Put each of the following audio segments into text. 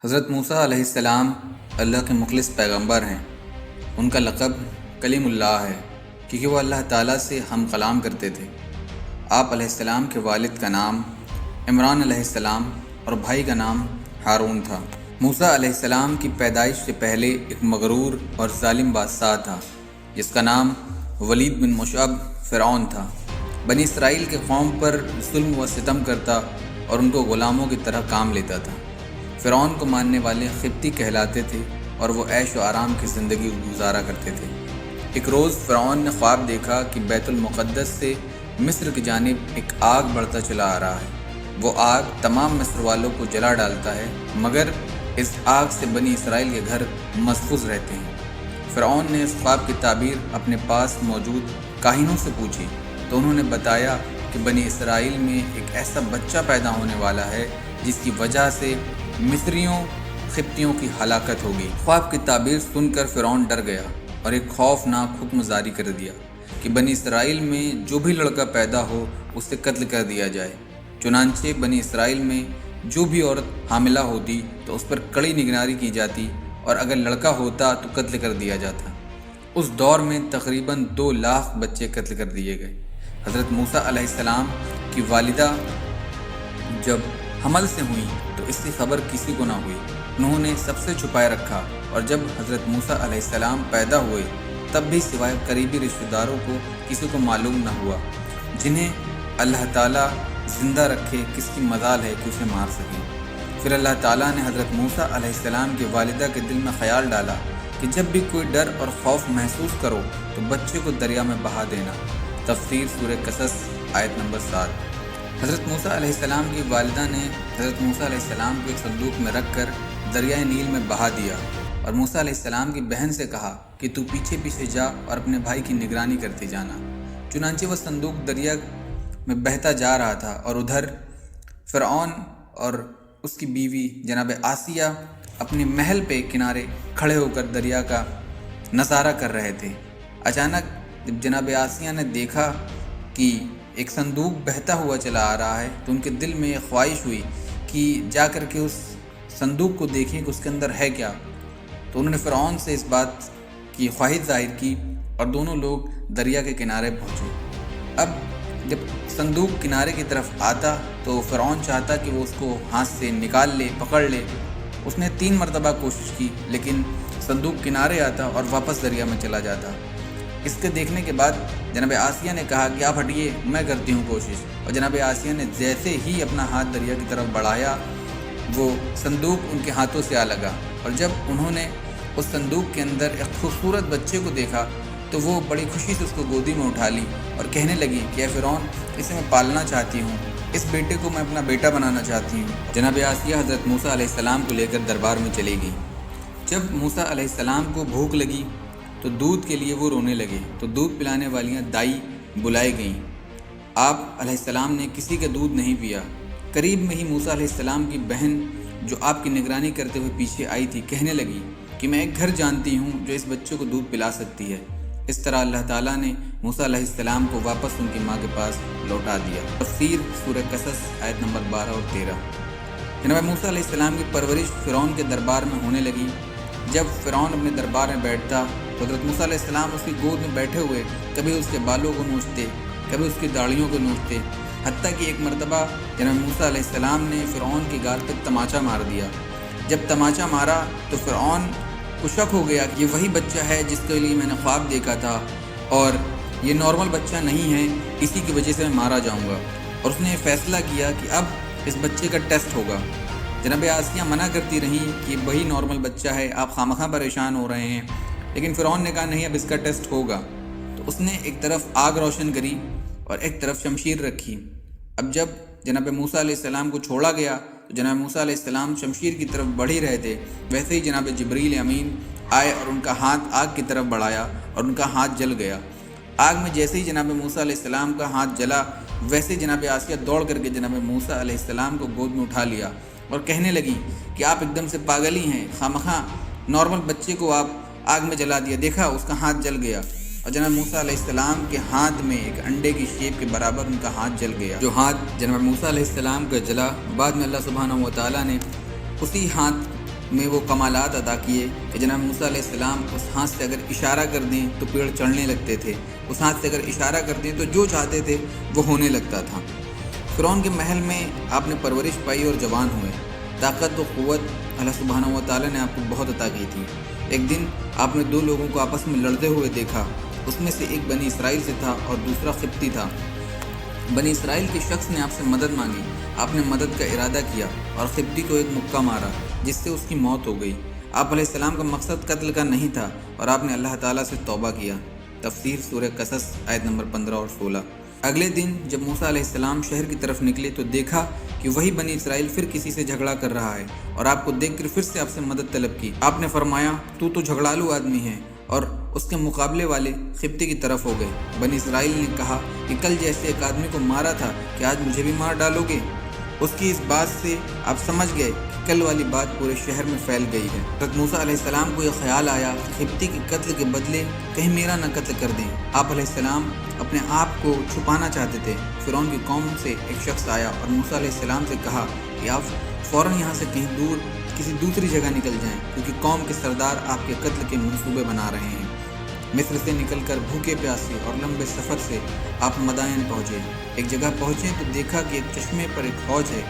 حضرت موسیٰ علیہ السلام اللہ کے مخلص پیغمبر ہیں۔ ان کا لقب کلیم اللہ ہے کیونکہ وہ اللہ تعالیٰ سے ہم کلام کرتے تھے۔ آپ علیہ السلام کے والد کا نام عمران علیہ السلام اور بھائی کا نام ہارون تھا۔ موسیٰ علیہ السلام کی پیدائش سے پہلے ایک مغرور اور ظالم بادشاہ تھا جس کا نام ولید بن مشعب فرعون تھا۔ بنی اسرائیل کے قوم پر ظلم و ستم کرتا اور ان کو غلاموں کی طرح کام لیتا تھا۔ فرعون کو ماننے والے قبطی کہلاتے تھے اور وہ عیش و آرام کی زندگی گزارا کرتے تھے۔ ایک روز فرعون نے خواب دیکھا کہ بیت المقدس سے مصر کی جانب ایک آگ بڑھتا چلا آ رہا ہے۔ وہ آگ تمام مصر والوں کو جلا ڈالتا ہے مگر اس آگ سے بنی اسرائیل کے گھر محفوظ رہتے ہیں۔ فرعون نے اس خواب کی تعبیر اپنے پاس موجود کاہنوں سے پوچھی تو انہوں نے بتایا کہ بنی اسرائیل میں ایک ایسا بچہ پیدا ہونے والا ہے جس کی وجہ سے مصریوں قبطیوں کی ہلاکت ہوگی۔ خواب کی تعبیر سن کر فرعون ڈر گیا اور ایک خوفناک حکم جاری کر دیا کہ بنی اسرائیل میں جو بھی لڑکا پیدا ہو اسے قتل کر دیا جائے۔ چنانچہ بنی اسرائیل میں جو بھی عورت حاملہ ہوتی تو اس پر کڑی نگرانی کی جاتی اور اگر لڑکا ہوتا تو قتل کر دیا جاتا۔ اس دور میں تقریباً 2 لاکھ بچے قتل کر دیے گئے۔ حضرت موسیٰ علیہ السلام کی والدہ جب حمل سے ہوئی تو اس کی خبر کسی کو نہ ہوئی۔ انہوں نے سب سے چھپائے رکھا اور جب حضرت موسیٰ علیہ السلام پیدا ہوئے تب بھی سوائے قریبی رشتہ داروں کو کسی کو معلوم نہ ہوا۔ جنہیں اللہ تعالیٰ زندہ رکھے کس کی مجال ہے کہ اسے مار سکے۔ پھر اللہ تعالیٰ نے حضرت موسیٰ علیہ السلام کی والدہ کے دل میں خیال ڈالا کہ جب بھی کوئی ڈر اور خوف محسوس کرو تو بچے کو دریا میں بہا دینا۔ تفسیر سورہ قصص آیت نمبر 7۔ حضرت موسیٰ علیہ السلام کی والدہ نے حضرت موسیٰ علیہ السلام کو ایک صندوق میں رکھ کر دریائے نیل میں بہا دیا اور موسیٰ علیہ السلام کی بہن سے کہا کہ تو پیچھے پیچھے جا اور اپنے بھائی کی نگرانی کرتے جانا۔ چنانچہ وہ صندوق دریا میں بہتا جا رہا تھا اور ادھر فرعون اور اس کی بیوی جناب آسیہ اپنے محل پہ کنارے کھڑے ہو کر دریا کا نظارہ کر رہے تھے۔ اچانک جب جناب آسیہ نے دیکھا کہ ایک صندوق بہتا ہوا چلا آ رہا ہے تو ان کے دل میں یہ خواہش ہوئی کہ جا کر کے اس صندوق کو دیکھیں کہ اس کے اندر ہے کیا۔ تو انہوں نے فرعون سے اس بات کی خواہش ظاہر کی اور دونوں لوگ دریا کے کنارے پہنچے۔ اب جب صندوق کنارے کی طرف آتا تو فرعون چاہتا کہ وہ اس کو ہاتھ سے نکال لے، پکڑ لے۔ اس نے 3 مرتبہ کوشش کی لیکن صندوق کنارے آتا اور واپس دریا میں چلا جاتا۔ اس کے دیکھنے کے بعد جناب آسیہ نے کہا کہ آپ ہٹیے، میں کرتی ہوں کوشش، اور جناب آسیہ نے جیسے ہی اپنا ہاتھ دریا کی طرف بڑھایا وہ صندوق ان کے ہاتھوں سے آ لگا، اور جب انہوں نے اس صندوق کے اندر ایک خوبصورت بچے کو دیکھا تو وہ بڑی خوشی سے اس کو گودی میں اٹھا لی اور کہنے لگی کہ اے فرعون، اسے میں پالنا چاہتی ہوں، اس بیٹے کو میں اپنا بیٹا بنانا چاہتی ہوں۔ جناب آسیہ حضرت موسیٰ علیہ السلام کو لے کر دربار میں چلی گئی۔ جب موسیٰ علیہ السلام کو بھوک لگی تو دودھ کے لیے وہ رونے لگے تو دودھ پلانے والیاں دائی بلائی گئیں۔ آپ علیہ السلام نے کسی کا دودھ نہیں پیا۔ قریب میں ہی موسیٰ علیہ السلام کی بہن جو آپ کی نگرانی کرتے ہوئے پیچھے آئی تھی کہنے لگی کہ میں ایک گھر جانتی ہوں جو اس بچے کو دودھ پلا سکتی ہے۔ اس طرح اللہ تعالیٰ نے موسیٰ علیہ السلام کو واپس ان کی ماں کے پاس لوٹا دیا۔ تفسیر سورہ قصص آیت نمبر 12 اور 13۔ جناب موسیٰ علیہ السلام کی پرورش فرعون کے دربار میں ہونے لگی۔ جب فرعون اپنے دربار میں بیٹھتا تو حضرت موسیٰ علیہ السلام اس کی گود میں بیٹھے ہوئے کبھی اس کے بالوں کو نوچتے، کبھی اس کی داڑھیوں کو نوچتے، حتیٰ کہ ایک مرتبہ جناب موسیٰ علیہ السلام نے فرعون کی گال پہ تماچا مار دیا۔ جب تماچا مارا تو فرعون کو شک ہو گیا کہ یہ وہی بچہ ہے جس کے لیے میں نے خواب دیکھا تھا اور یہ نارمل بچہ نہیں ہے، اسی کی وجہ سے میں مارا جاؤں گا، اور اس نے یہ فیصلہ کیا کہ اب اس بچے کا ٹیسٹ ہوگا۔ جناب آسیہ منع کرتی رہیں کہ یہ وہی نارمل بچہ ہے، آپ خواہ پریشان ہو رہے ہیں، لیکن فرعون نے کہا نہیں، اب اس کا ٹیسٹ ہوگا۔ تو اس نے ایک طرف آگ روشن کری اور ایک طرف شمشیر رکھی۔ اب جب جناب موسیٰ علیہ السلام کو چھوڑا گیا تو جناب موسیٰ علیہ السلام شمشیر کی طرف بڑھ ہی رہے تھے، ویسے ہی جناب جبریل امین آئے اور ان کا ہاتھ آگ کی طرف بڑھایا اور ان کا ہاتھ جل گیا۔ آگ میں جیسے ہی جناب موسیٰ علیہ السلام کا ہاتھ جلا ویسے جناب آسیہ دوڑ کر کے جناب موسیٰ علیہ السلام کو گود میں اٹھا لیا اور کہنے لگی کہ آپ ایک دم سے پاگل ہی ہیں، خواہ نارمل بچے کو آپ آگ میں جلا دیا، دیکھا اس کا ہاتھ جل گیا۔ اور جناب موسیٰ علیہ السلام کے ہاتھ میں ایک انڈے کی شیپ کے برابر ان کا ہاتھ جل گیا۔ جو ہاتھ جناب موسیٰ علیہ السلام کا جلا، بعد میں اللہ سبحانہ و تعالیٰ نے اسی ہاتھ میں وہ کمالات عطا کیے کہ جناب موسیٰ علیہ السلام اس ہاتھ سے اگر اشارہ کر دیں تو پیڑ چڑھنے لگتے تھے، اس ہاتھ سے اگر اشارہ کر دیں تو جو چاہتے تھے وہ ہونے لگتا تھا۔ فرعون کے محل میں آپ نے پرورش پائی اور جوان ہوئے۔ طاقت و قوت اللہ سبحانہ و تعالیٰ نے آپ کو بہت عطا کی تھی۔ ایک دن آپ نے دو لوگوں کو آپس میں لڑتے ہوئے دیکھا، اس میں سے ایک بنی اسرائیل سے تھا اور دوسرا قبطی تھا۔ بنی اسرائیل کے شخص نے آپ سے مدد مانگی، آپ نے مدد کا ارادہ کیا اور قبطی کو ایک مکہ مارا جس سے اس کی موت ہو گئی۔ آپ علیہ السلام کا مقصد قتل کا نہیں تھا اور آپ نے اللہ تعالیٰ سے توبہ کیا۔ تفسیر سورہ قصص آیت نمبر 15 اور 16۔ اگلے دن جب موسیٰ علیہ السلام شہر کی طرف نکلے تو دیکھا کہ وہی بنی اسرائیل پھر کسی سے جھگڑا کر رہا ہے اور آپ کو دیکھ کر پھر سے آپ سے مدد طلب کی۔ آپ نے فرمایا تو جھگڑالو آدمی ہے، اور اس کے مقابلے والے قبطی کی طرف ہو گئے۔ بنی اسرائیل نے کہا کہ کل جیسے ایک آدمی کو مارا تھا کہ آج مجھے بھی مار ڈالو گے؟ اس کی اس بات سے آپ سمجھ گئے کہ کل والی بات پورے شہر میں پھیل گئی ہے۔ حضرت موسیٰ علیہ السلام کو یہ خیال آیا کہ قبطی کے قتل کے بدلے کہیں میرا نہ قتل کر دیں۔ آپ علیہ السلام اپنے آپ کو چھپانا چاہتے تھے۔ فرعون کی قوم سے ایک شخص آیا اور موسیٰ علیہ السلام سے کہا کہ آپ فوراً یہاں سے کہیں دور کسی دوسری جگہ نکل جائیں، کیونکہ قوم کے سردار آپ کے قتل کے منصوبے بنا رہے ہیں۔ مصر سے نکل کر بھوکے پیاسے اور لمبے سفر سے آپ مدائن پہنچے۔ ایک جگہ پہنچے تو دیکھا کہ ایک چشمے پر ایک حوض ہے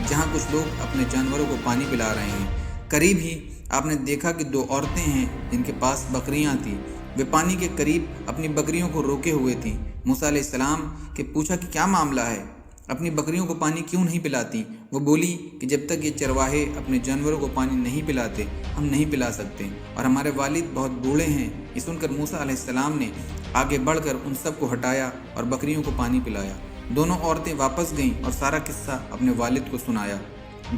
جہاں کچھ لوگ اپنے جانوروں کو پانی پلا رہے ہیں۔ قریب ہی آپ نے دیکھا کہ دو عورتیں ہیں جن کے پاس بکریاں تھیں، وہ پانی کے قریب اپنی بکریوں کو روکے ہوئے تھیں۔ موسیٰ علیہ السلام کے پوچھا کہ کیا معاملہ ہے، اپنی بکریوں کو پانی کیوں نہیں پلاتی؟ وہ بولی کہ جب تک یہ چرواہے اپنے جانوروں کو پانی نہیں پلاتے ہم نہیں پلا سکتے، اور ہمارے والد بہت بوڑھے ہیں۔ یہ سن کر موسیٰ علیہ السلام نے آگے بڑھ کر ان سب کو ہٹایا اور بکریوں کو پانی پلایا۔ دونوں عورتیں واپس گئیں اور سارا قصہ اپنے والد کو سنایا۔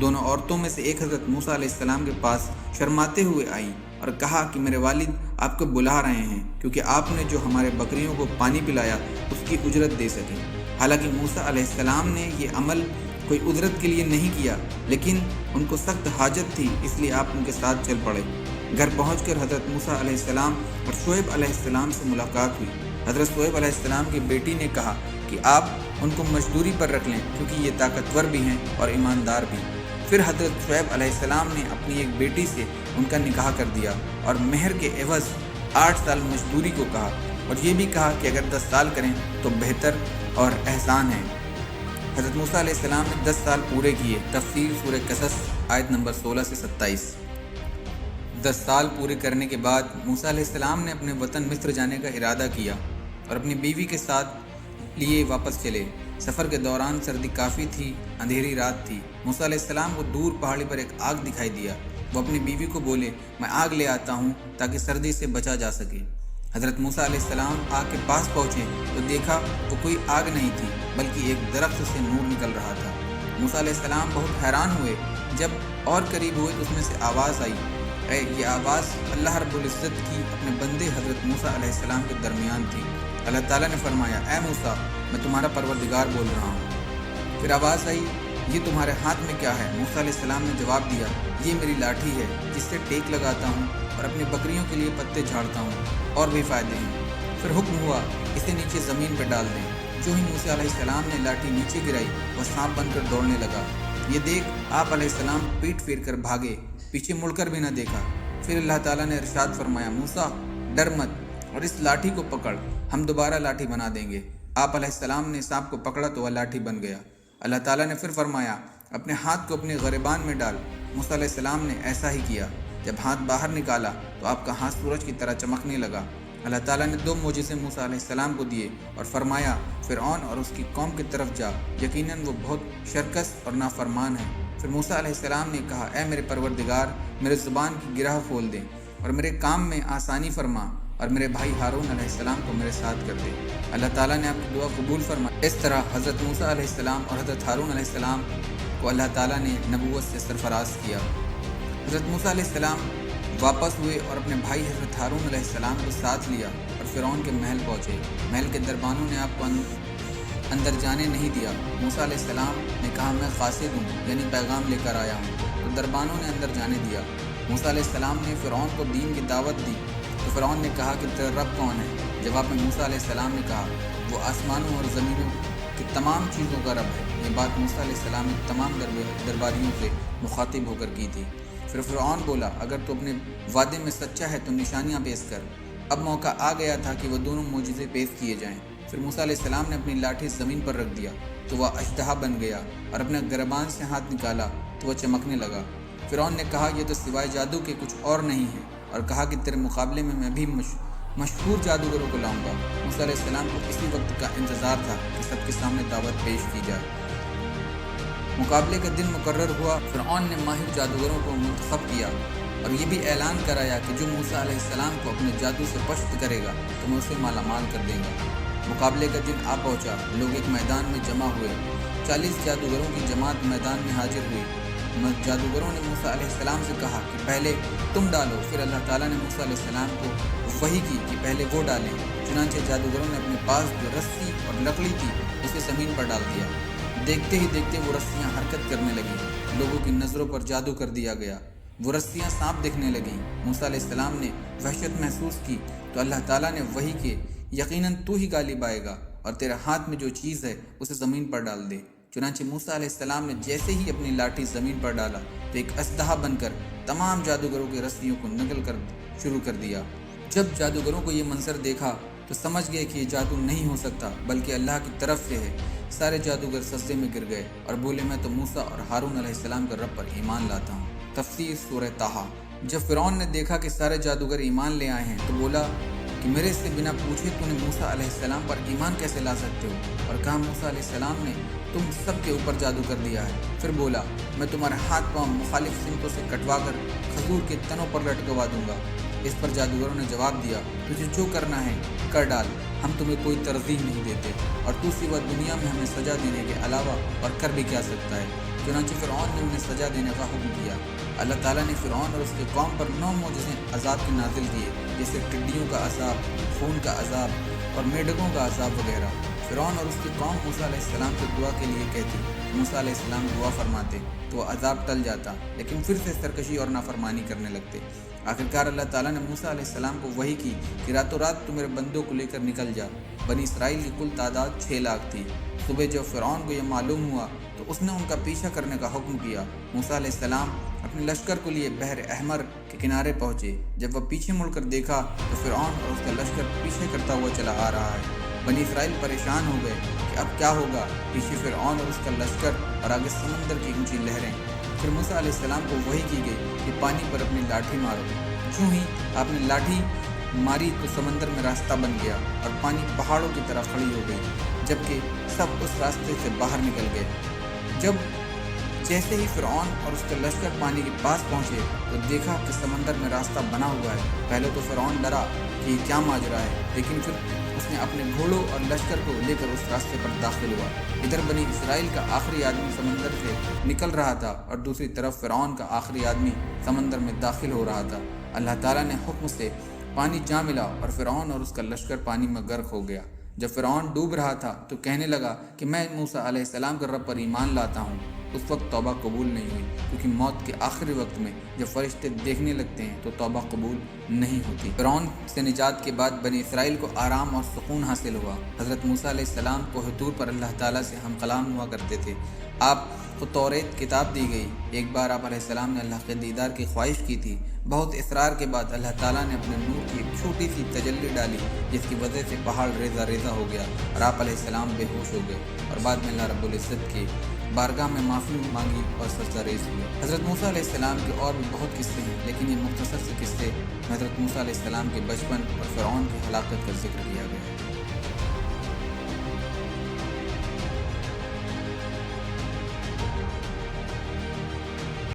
دونوں عورتوں میں سے ایک حضرت موسیٰ علیہ السلام کے پاس شرماتے ہوئے آئیں اور کہا کہ میرے والد آپ کو بلا رہے ہیں کیونکہ آپ نے جو ہمارے بکریوں کو پانی پلایا اس کی اجرت دے سکیں۔ حالانکہ موسیٰ علیہ السلام نے یہ عمل کوئی اجرت کے لیے نہیں کیا، لیکن ان کو سخت حاجت تھی، اس لیے آپ ان کے ساتھ چل پڑے۔ گھر پہنچ کر حضرت موسیٰ علیہ السلام اور شعیب علیہ السلام سے ملاقات ہوئی۔ حضرت شعیب علیہ السلام کی بیٹی نے کہا کہ آپ ان کو مزدوری پر رکھ لیں کیونکہ یہ طاقتور بھی ہیں اور ایماندار بھی۔ پھر حضرت شعیب علیہ السلام نے اپنی ایک بیٹی سے ان کا نکاح کر دیا اور مہر کے عوض 8 سال مزدوری کو کہا، اور یہ بھی کہا کہ اگر 10 سال کریں تو بہتر اور احسان ہے۔ حضرت موسیٰ علیہ السلام نے 10 سال پورے کیے۔ تفسیر سورہ قصص آیت نمبر 16 سے 27۔ 10 سال پورے کرنے کے بعد موسیٰ علیہ السلام نے اپنے وطن مصر جانے کا ارادہ کیا اور اپنی بیوی کے ساتھ لیے واپس چلے۔ سفر کے دوران سردی کافی تھی، اندھیری رات تھی۔ موسیٰ علیہ السلام کو دور پہاڑی پر ایک آگ دکھائی دیا۔ وہ اپنی بیوی کو بولے میں آگ لے آتا ہوں تاکہ سردی سے بچا جا سکے۔ حضرت موسیٰ علیہ السلام آگ کے پاس پہنچے تو دیکھا وہ کوئی آگ نہیں تھی بلکہ ایک درخت سے نور نکل رہا تھا۔ موسیٰ علیہ السلام بہت حیران ہوئے۔ جب اور قریب ہوئے تو اس میں سے آواز آئی۔ یہ آواز اللہ رب العزت کی اپنے بندے حضرت موسیٰ علیہ السلام کے درمیان تھی۔ اللہ تعالیٰ نے فرمایا اے موسیٰ میں تمہارا پروردگار بول رہا ہوں۔ پھر آواز آئی یہ تمہارے ہاتھ میں کیا ہے؟ موسیٰ علیہ السلام نے جواب دیا یہ میری لاٹھی ہے جس سے ٹیک لگاتا ہوں اور اپنی بکریوں کے لیے پتے جھاڑتا ہوں، اور بھی فائدے ہیں۔ پھر حکم ہوا اسے نیچے زمین پہ ڈال دیں۔ جو ہی موسیٰ علیہ السلام نے لاٹھی نیچے گرائی وہ سانپ بن کر دوڑنے لگا۔ یہ دیکھ آپ علیہ السلام پیٹ پھیر کر بھاگے، پیچھے مڑ کر بھی نہ دیکھا۔ پھر اللہ تعالیٰ نے ارشاد فرمایا موسیٰ ڈر مت اور اس لاٹھی کو پکڑ، ہم دوبارہ لاٹھی بنا دیں گے۔ آپ علیہ السلام نے سانپ کو پکڑا تو وہ لاٹھی بن گیا۔ اللہ تعالیٰ نے پھر فرمایا اپنے ہاتھ کو اپنے گریبان میں ڈال۔ موسیٰ علیہ السلام نے ایسا ہی کیا۔ جب ہاتھ باہر نکالا تو آپ کا ہاتھ سورج کی طرح چمکنے لگا۔ اللہ تعالیٰ نے 2 معجزے موسیٰ علیہ السلام کو دیے اور فرمایا فرعون اور اس کی قوم کی طرف جا، یقیناً وہ بہت شرکس اور نافرمان ہے۔ پھر موسیٰ علیہ السلام نے کہا اے میرے پروردگار میرے زبان کی گرہ کھول دے اور میرے کام میں آسانی فرما اور میرے بھائی ہارون علیہ السلام کو میرے ساتھ کر دے۔ اللہ تعالیٰ نے آپ کی دعا قبول فرمائی۔ اس طرح حضرت موسیٰ علیہ السلام اور حضرت ہارون علیہ السلام کو اللہ تعالیٰ نے نبوت سے سرفراز کیا۔ حضرت موسیٰ علیہ السلام واپس ہوئے اور اپنے بھائی حضرت ہارون علیہ السلام کو ساتھ لیا اور فرعون کے محل پہنچے۔ محل کے دربانوں نے آپ کو اندر جانے نہیں دیا۔ موسیٰ علیہ السلام نے کہا میں قاصد ہوں، یعنی پیغام لے کر آیا ہوں، تو دربانوں نے اندر جانے دیا۔ موسیٰ علیہ السلام نے فرعون کو دین کی دعوت دی تو فرعون نے کہا کہ تیرا رب کون ہے؟ جواب میں موسیٰ علیہ السلام نے کہا وہ آسمانوں اور زمینوں کی تمام چیزوں کا رب ہے۔ یہ بات موسیٰ علیہ السلام نے تمام درباریوں سے مخاطب ہو کر کی تھی۔ پھر فرعون بولا اگر تو اپنے وعدے میں سچا ہے تو نشانیاں پیش کر۔ اب موقع آ گیا تھا کہ وہ دونوں معجزے پیش کیے جائیں۔ پھر موسیٰ علیہ السلام نے اپنی لاٹھی زمین پر رکھ دیا تو وہ اژدہا بن گیا، اور اپنے گربان سے ہاتھ نکالا تو وہ چمکنے لگا۔ فرعون نے کہا یہ تو سوائے جادو کے کچھ اور نہیں ہے، اور کہا کہ تیرے مقابلے میں بھی مشہور جادوگروں کو لاؤں گا۔ موسیٰ علیہ السلام کو اسی وقت کا انتظار تھا کہ سب کے سامنے دعوت پیش کی جائے۔ مقابلے کا دن مقرر ہوا۔ فرعون نے ماہر جادوگروں کو منتخب کیا اور یہ بھی اعلان کرایا کہ جو موسیٰ علیہ السلام کو اپنے جادو سے پشت کرے گا تو میں اسے مالا مال کر دیں گا۔ مقابلے کا دن آ پہنچا۔ لوگ ایک میدان میں جمع ہوئے۔ 40 جادوگروں کی جماعت میدان میں حاضر ہوئی۔ جادوگروں نے موسیٰ علیہ السلام سے کہا کہ پہلے تم ڈالو۔ پھر اللہ تعالیٰ نے موسیٰ علیہ السلام کو وحی کی کہ پہلے وہ ڈالیں۔ چنانچہ جادوگروں نے اپنے پاس جو رسی اور لکڑی تھی اسے زمین پر ڈال دیا۔ دیکھتے ہی دیکھتے وہ رسیاں حرکت کرنے لگیں۔ لوگوں کی نظروں پر جادو کر دیا گیا۔ وہ رسیاں سانپ دکھنے لگیں۔ موسیٰ علیہ السلام نے وحشت محسوس کی تو اللہ تعالیٰ نے وحی کہ یقیناً تو ہی غالب آئے گا، اور تیرے ہاتھ میں جو چیز ہے اسے زمین پر ڈال دے۔ چنانچہ موسیٰ علیہ السلام نے جیسے ہی اپنی لاٹھی زمین پر ڈالا تو ایک اژدہا بن کر تمام جادوگروں کی رسیوں کو نگل کر شروع کر دیا۔ جب جادوگروں کو یہ منظر دیکھا تو سمجھ گئے کہ یہ جادو نہیں ہو سکتا بلکہ اللہ کی طرف سے ہے۔ سارے جادوگر سجدے میں گر گئے اور بولے میں تو موسیٰ اور ہارون علیہ السلام کے رب پر ایمان لاتا ہوں۔ تفسیر سورہ طٰہٰ۔ جب فرعون نے دیکھا کہ سارے جادوگر ایمان لے آئے ہیں تو بولا کہ میرے سے بنا پوچھے تو نے موسیٰ علیہ السلام پر ایمان کیسے لا سکتے ہو؟ اور کہا موسیٰ علیہ السلام نے تم سب کے اوپر جادو کر دیا ہے۔ پھر بولا میں تمہارے ہاتھ پاؤں مخالف سمتوں سے کٹوا کر کھجور کے تنوں پر لٹکوا دوں گا۔ اس پر جادوگروں نے جواب دیا تجھے جو کرنا ہے کر ڈال، ہم تمہیں کوئی ترجیح نہیں دیتے، اور تو سوا دنیا میں ہمیں سزا دینے کے علاوہ اور کر بھی کیا سکتا ہے؟ چنانچہ فرعون نے انہیں سزا دینے کا حکم کیا۔ اللہ تعالیٰ نے فرعون اور اس کے قوم پر 9 معجزے عذاب کے نازل کیے، جیسے ٹڈیوں کا عذاب، خون کا عذاب اور میڈکوں کا عذاب وغیرہ۔ فرعون اور اس کی قوم موسیٰ علیہ السلام سے دعا کے لیے کہتی، موسیٰ علیہ السلام دعا فرماتے تو وہ عذاب ٹل جاتا، لیکن پھر سے سرکشی اور نافرمانی کرنے لگتے۔ آخرکار اللہ تعالیٰ نے موسیٰ علیہ السلام کو وحی کی کہ راتوں رات تو میرے بندوں کو لے کر نکل جا۔ بنی اسرائیل کی کل تعداد 6 لاکھ تھی۔ صبح جب فرعون کو یہ معلوم ہوا تو اس نے ان کا پیچھا کرنے کا حکم کیا۔ موسیٰ علیہ السلام اپنے لشکر کو لیے بحر احمر کے کنارے پہنچے۔ جب وہ پیچھے مڑ کر دیکھا تو فرعون اور اس کا لشکر پیچھے کرتا ہوا چلا آ رہا ہے۔ بنی اسرائیل پریشان ہو گئے کہ اب کیا ہوگا، پیچھے فرعون اور اس کا لشکر اور آگے سمندر کی اونچی لہریں۔ پھر موسیٰ علیہ السلام کو وحی کی گئی کہ پانی پر اپنی لاٹھی مارو۔ جو ہی آپ نے لاٹھی ماری تو سمندر میں راستہ بن گیا اور پانی پہاڑوں کی طرح کھڑی ہو گئی، جبکہ سب اس راستے سے باہر نکل گئے۔ جیسے ہی فرعون اور اس کا لشکر پانی کے پاس پہنچے تو دیکھا کہ سمندر میں راستہ بنا ہوا ہے۔ پہلے تو فرعون ڈرا کہ یہ کیا ماجرا ہے، لیکن پھر اس نے اپنے گھوڑوں اور لشکر کو لے کر اس راستے پر داخل ہوا۔ ادھر بنی اسرائیل کا آخری آدمی سمندر سے نکل رہا تھا اور دوسری طرف فرعون کا آخری آدمی سمندر میں داخل ہو رہا تھا۔ اللہ تعالیٰ نے حکم سے پانی جا ملا اور فرعون اور اس کا لشکر پانی میں غرق ہو گیا۔ جب فرعون ڈوب رہا تھا تو کہنے لگا کہ میں موسیٰ علیہ السلام کے رب پر ایمان لاتا ہوں۔ اس وقت توبہ قبول نہیں ہوئی، کیونکہ موت کے آخری وقت میں جب فرشتے دیکھنے لگتے ہیں تو توبہ قبول نہیں ہوتی۔ فرعون سے نجات کے بعد بنی اسرائیل کو آرام اور سکون حاصل ہوا۔ حضرت موسیٰ علیہ السلام کوہ طور پر اللہ تعالیٰ سے ہم کلام ہوا کرتے تھے۔ آپ کو توریت کتاب دی گئی۔ ایک بار آپ علیہ السلام نے اللہ کے دیدار کی خواہش کی تھی۔ بہت اصرار کے بعد اللہ تعالیٰ نے اپنے نور کی ایک چھوٹی سی تجلی ڈالی، جس کی وجہ سے پہاڑ ریزہ ریزہ ہو گیا اور آپ علیہ السلام بے ہوش ہو گئے، اور بعد میں اللہ رب العزت کی بارگاہ میں معافی مانگی اور سجدہ ریز ہوئے۔ حضرت موسیٰ علیہ السلام کے اور بھی بہت قصے ہیں، لیکن یہ مختصر سے قصے حضرت موسیٰ علیہ السلام کے بچپن اور فرعون کی ہلاکت کا ذکر کیا گیا ہے۔